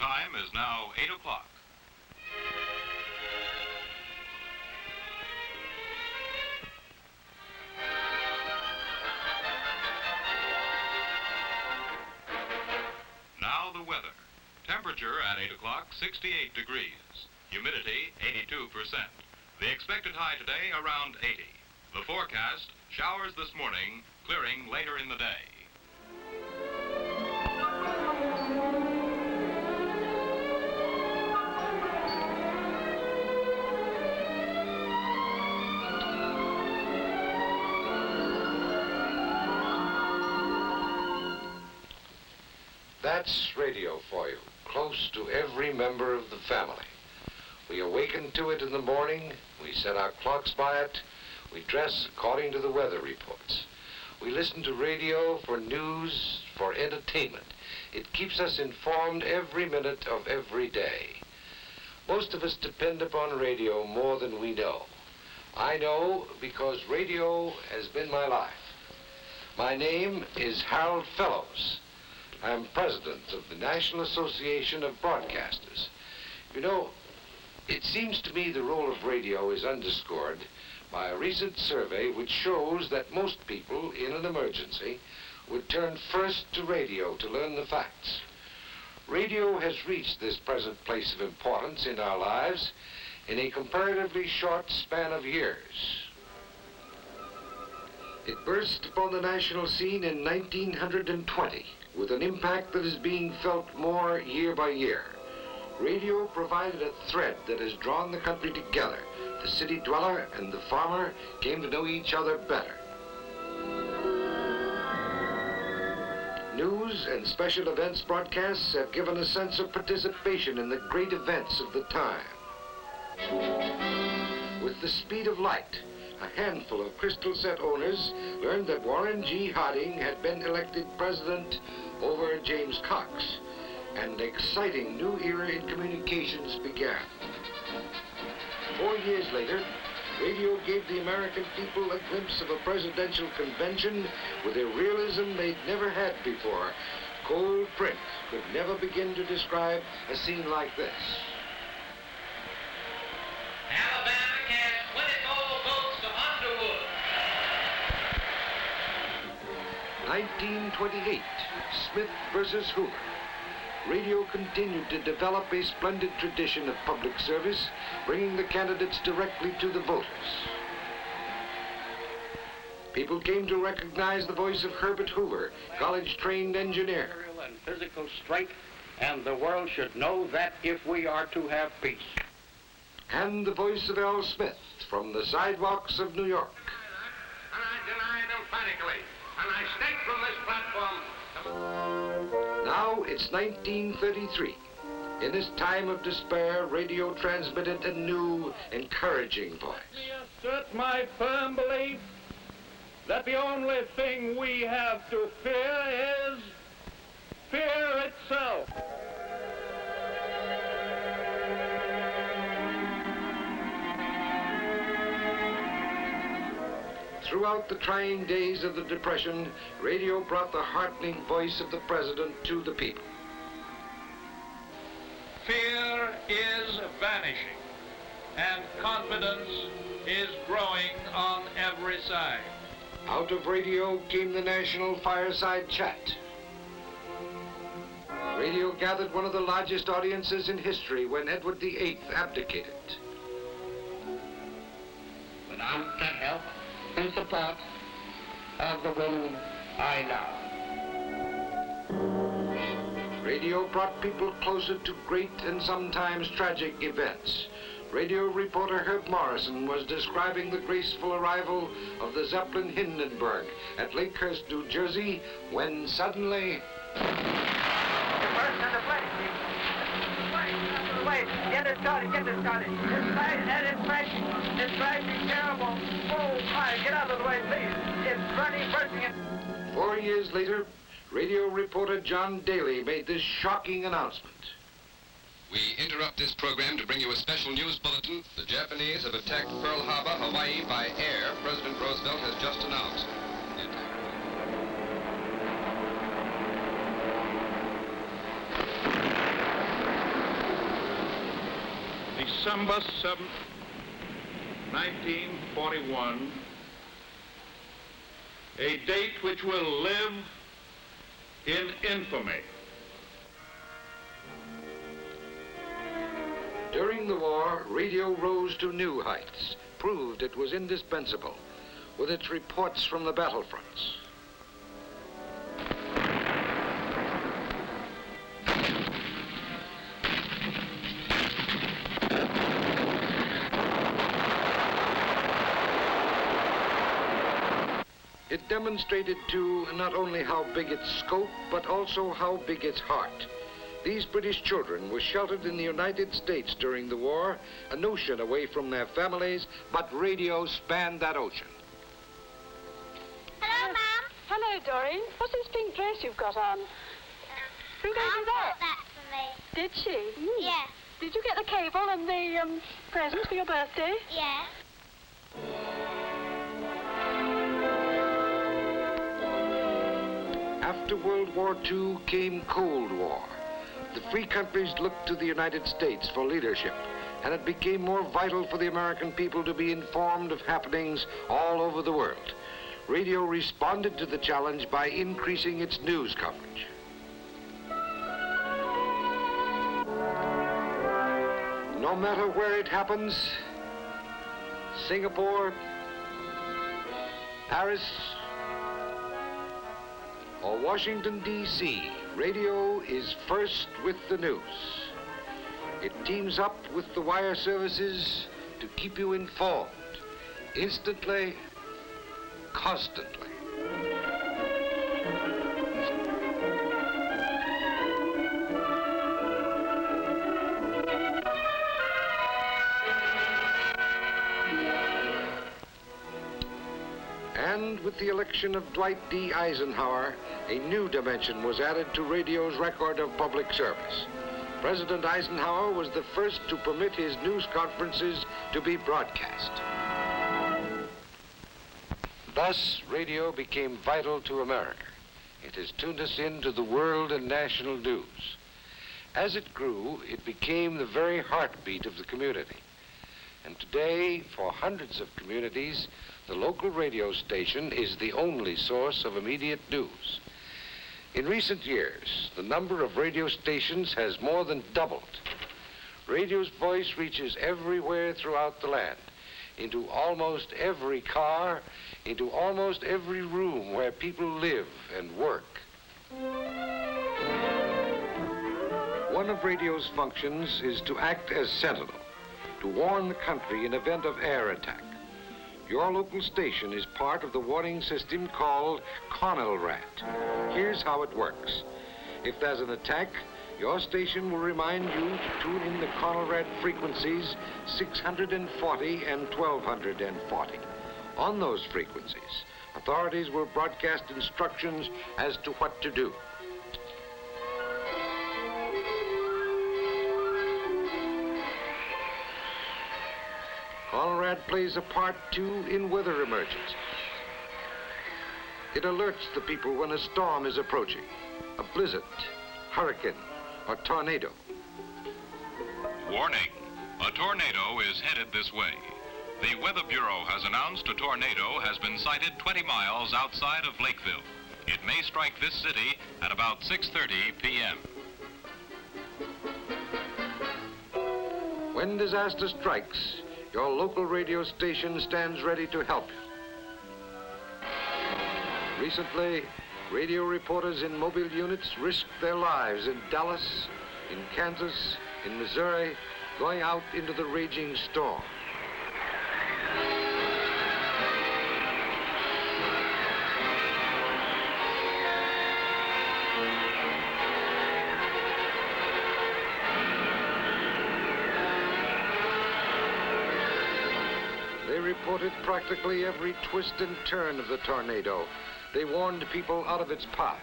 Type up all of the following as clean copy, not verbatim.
time is now 8 o'clock. Now the weather. Temperature at 8 o'clock, 68 degrees. Humidity, 82%. The expected high today, around 80. The forecast, showers this morning, clearing later in the day. That's radio for you, close to every member of the family. We awaken to it in the morning, we set our clocks by it, we dress according to the weather reports. We listen to radio for news, for entertainment. It keeps us informed every minute of every day. Most of us depend upon radio more than we know. I know because radio has been my life. My name is Harold Fellows. I'm president of the National Association of Broadcasters. You know, it seems to me the role of radio is underscored by a recent survey which shows that most people in an emergency would turn first to radio to learn the facts. Radio has reached this present place of importance in our lives in a comparatively short span of years. It burst upon the national scene in 1920 with an impact that is being felt more year by year. Radio provided a thread that has drawn the country together. The city dweller and the farmer came to know each other better. News and special events broadcasts have given a sense of participation in the great events of the time. With the speed of light, a handful of crystal set owners learned that Warren G. Harding had been elected president over James Cox, and an exciting new era in communications began. 4 years later, radio gave the American people a glimpse of a presidential convention with a realism they'd never had before. Cold print could never begin to describe a scene like this. Alabama cast 24 votes to Underwood. 1928, Smith versus Hoover. Radio continued to develop a splendid tradition of public service, bringing the candidates directly to the voters. People came to recognize the voice of Herbert Hoover, college-trained engineer. And physical strength, and the world should know that if we are to have peace. And the voice of Al Smith from the sidewalks of New York. And I deny it emphatically, and I state from this platform. Now it's 1933. In this time of despair, radio transmitted a new, encouraging voice. Let me assert my firm belief that the only thing we have to fear is fear itself. Throughout the trying days of the Depression, radio brought the heartening voice of the president to the people. Fear is vanishing, and confidence is growing on every side. Out of radio came the National Fireside Chat. Radio gathered one of the largest audiences in history when Edward VIII abdicated. Without the help and support of the women I love. Radio brought people closer to great and sometimes tragic events. Radio reporter Herb Morrison was describing the graceful arrival of the Zeppelin Hindenburg at Lakehurst, New Jersey, when suddenly... Get it started. It's crashing terrible. Oh, my, get out of the way, please. It's bursting it. 4 years later, radio reporter John Daly made this shocking announcement. We interrupt this program to bring you a special news bulletin. The Japanese have attacked Pearl Harbor, Hawaii by air, President Roosevelt has just announced. December 7th, 1941, a date which will live in infamy. During the war, radio rose to new heights, proved it was indispensable, with its reports from the battlefronts. It demonstrated, too, not only how big its scope, but also how big its heart. These British children were sheltered in the United States during the war, an ocean away from their families, but radio spanned that ocean. Hello, Mum. Hello, Doreen. What's this pink dress you've got on? Who gave you that? Bought that for me. Did she? Yeah. Did you get the cable and the present for your birthday? Yeah. After World War II came Cold War. The free countries looked to the United States for leadership, and it became more vital for the American people to be informed of happenings all over the world. Radio responded to the challenge by increasing its news coverage. No matter where it happens, Singapore, Paris, or Washington, D.C., radio is first with the news. It teams up with the wire services to keep you informed, instantly, constantly. And with the election of Dwight D. Eisenhower, a new dimension was added to radio's record of public service. President Eisenhower was the first to permit his news conferences to be broadcast. Thus, radio became vital to America. It has tuned us into the world and national news. As it grew, it became the very heartbeat of the community. And today, for hundreds of communities, the local radio station is the only source of immediate news. In recent years, the number of radio stations has more than doubled. Radio's voice reaches everywhere throughout the land, into almost every car, into almost every room where people live and work. One of radio's functions is to act as sentinel, to warn the country in event of air attack. Your local station is part of the warning system called CONELRAD. Here's how it works. If there's an attack, your station will remind you to tune in the CONELRAD frequencies 640 and 1240. On those frequencies, authorities will broadcast instructions as to what to do. CONELRAD plays a part, too, in weather emergencies. It alerts the people when a storm is approaching, a blizzard, hurricane, or tornado. Warning, a tornado is headed this way. The Weather Bureau has announced a tornado has been sighted 20 miles outside of Lakeville. It may strike this city at about 6:30 p.m. When disaster strikes, your local radio station stands ready to help you. Recently, radio reporters in mobile units risked their lives in Dallas, in Kansas, in Missouri, going out into the raging storm. They reported practically every twist and turn of the tornado. They warned people out of its path.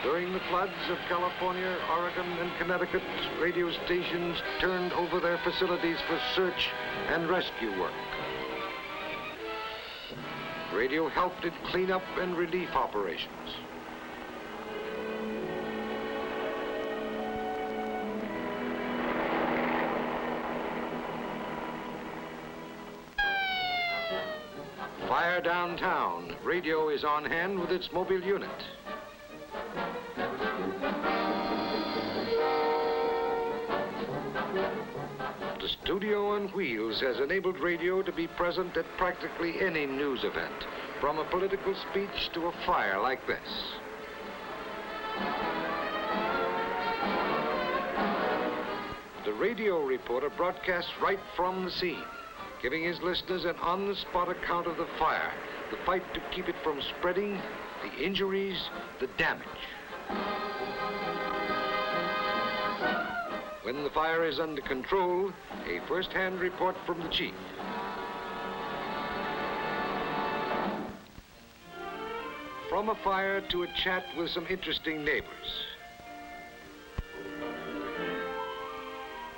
During the floods of California, Oregon, and Connecticut, radio stations turned over their facilities for search and rescue work. Radio helped in cleanup and relief operations. Fire downtown. Radio is on hand with its mobile unit. The studio on wheels has enabled radio to be present at practically any news event, from a political speech to a fire like this. The radio reporter broadcasts right from the scene, giving his listeners an on-the-spot account of the fire, the fight to keep it from spreading, the injuries, the damage. When the fire is under control, a first-hand report from the chief. From a fire to a chat with some interesting neighbors.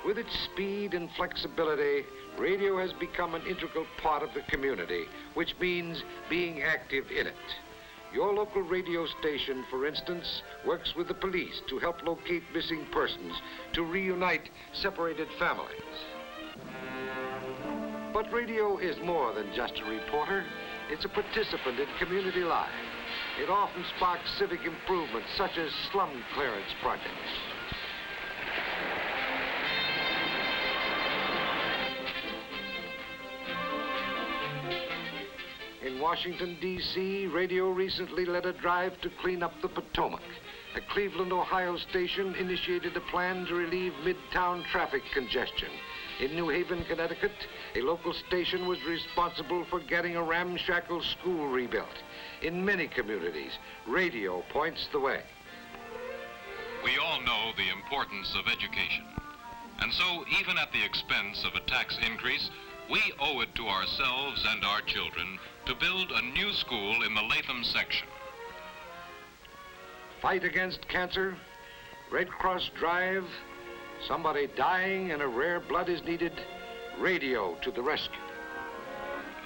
With its speed and flexibility, radio has become an integral part of the community, which means being active in it. Your local radio station, for instance, works with the police to help locate missing persons, to reunite separated families. But radio is more than just a reporter. It's a participant in community life. It often sparks civic improvements, such as slum clearance projects. In Washington, D.C., radio recently led a drive to clean up the Potomac. A Cleveland, Ohio station initiated a plan to relieve midtown traffic congestion. In New Haven, Connecticut, a local station was responsible for getting a ramshackle school rebuilt. In many communities, radio points the way. We all know the importance of education. And so, even at the expense of a tax increase, we owe it to ourselves and our children to build a new school in the Latham section. Fight against cancer, Red Cross drive, somebody dying and a rare blood is needed, radio to the rescue.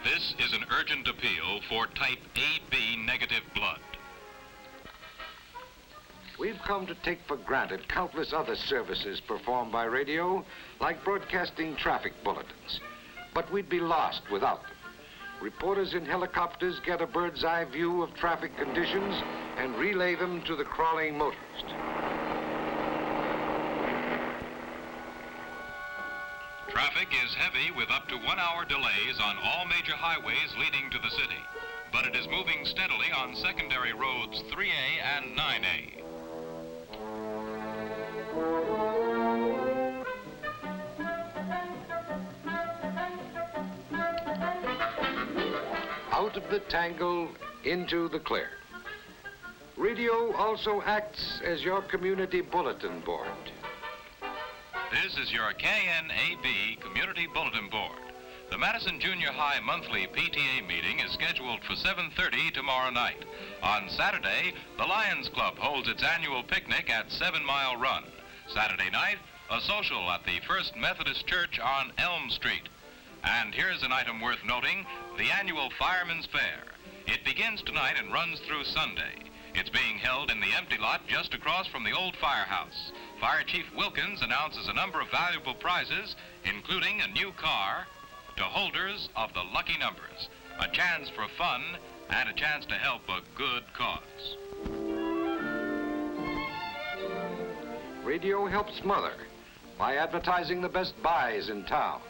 This is an urgent appeal for type AB negative blood. We've come to take for granted countless other services performed by radio, like broadcasting traffic bulletins. But we'd be lost without them. Reporters in helicopters get a bird's eye view of traffic conditions and relay them to the crawling motorist. Traffic is heavy with up to 1 hour delays on all major highways leading to the city, but it is moving steadily on secondary roads 3A and 9A. Out of the tangle, into the clear. Radio also acts as your community bulletin board. This is your KNAB Community Bulletin Board. The Madison Junior High monthly PTA meeting is scheduled for 7:30 tomorrow night. On Saturday, the Lions Club holds its annual picnic at 7 Mile Run. Saturday night, a social at the First Methodist Church on Elm Street. And here's an item worth noting, the annual Fireman's Fair. It begins tonight and runs through Sunday. It's being held in the empty lot just across from the old firehouse. Fire Chief Wilkins announces a number of valuable prizes, including a new car, to holders of the lucky numbers, a chance for fun, and a chance to help a good cause. Radio helps Mother by advertising the best buys in town.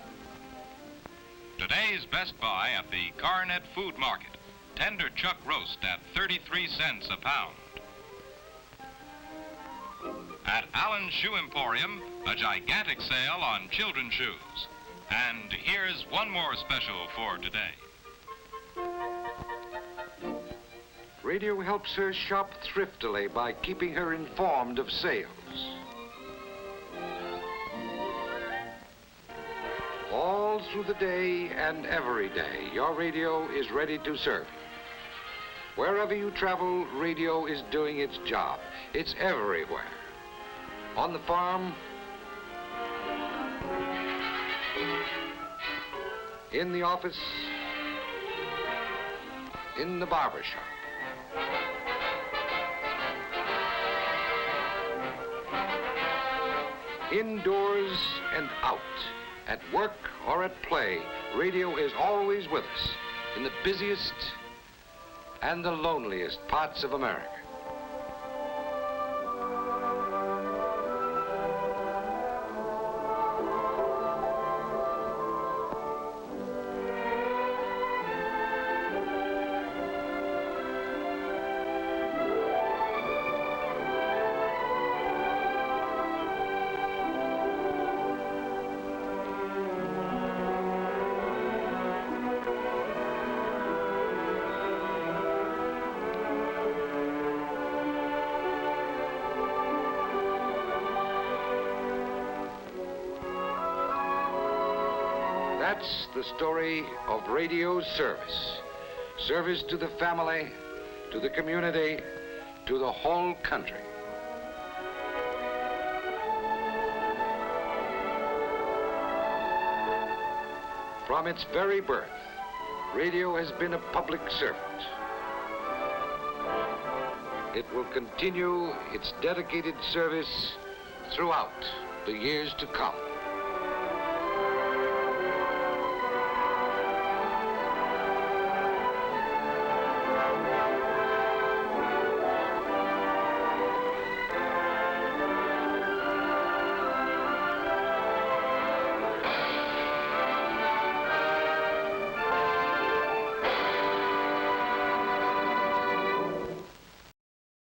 Today's Best Buy at the Carnet Food Market. Tender chuck roast at 33 cents a pound. At Allen's Shoe Emporium, a gigantic sale on children's shoes. And here's one more special for today. Radio helps her shop thriftily by keeping her informed of sales. All through the day and every day, your radio is ready to serve you. Wherever you travel, radio is doing its job. It's everywhere. On the farm, in the office, in the barber shop. Indoors and out, at work or at play, radio is always with us in the busiest and the loneliest parts of America. That's the story of radio's service. Service to the family, to the community, to the whole country. From its very birth, radio has been a public servant. It will continue its dedicated service throughout the years to come.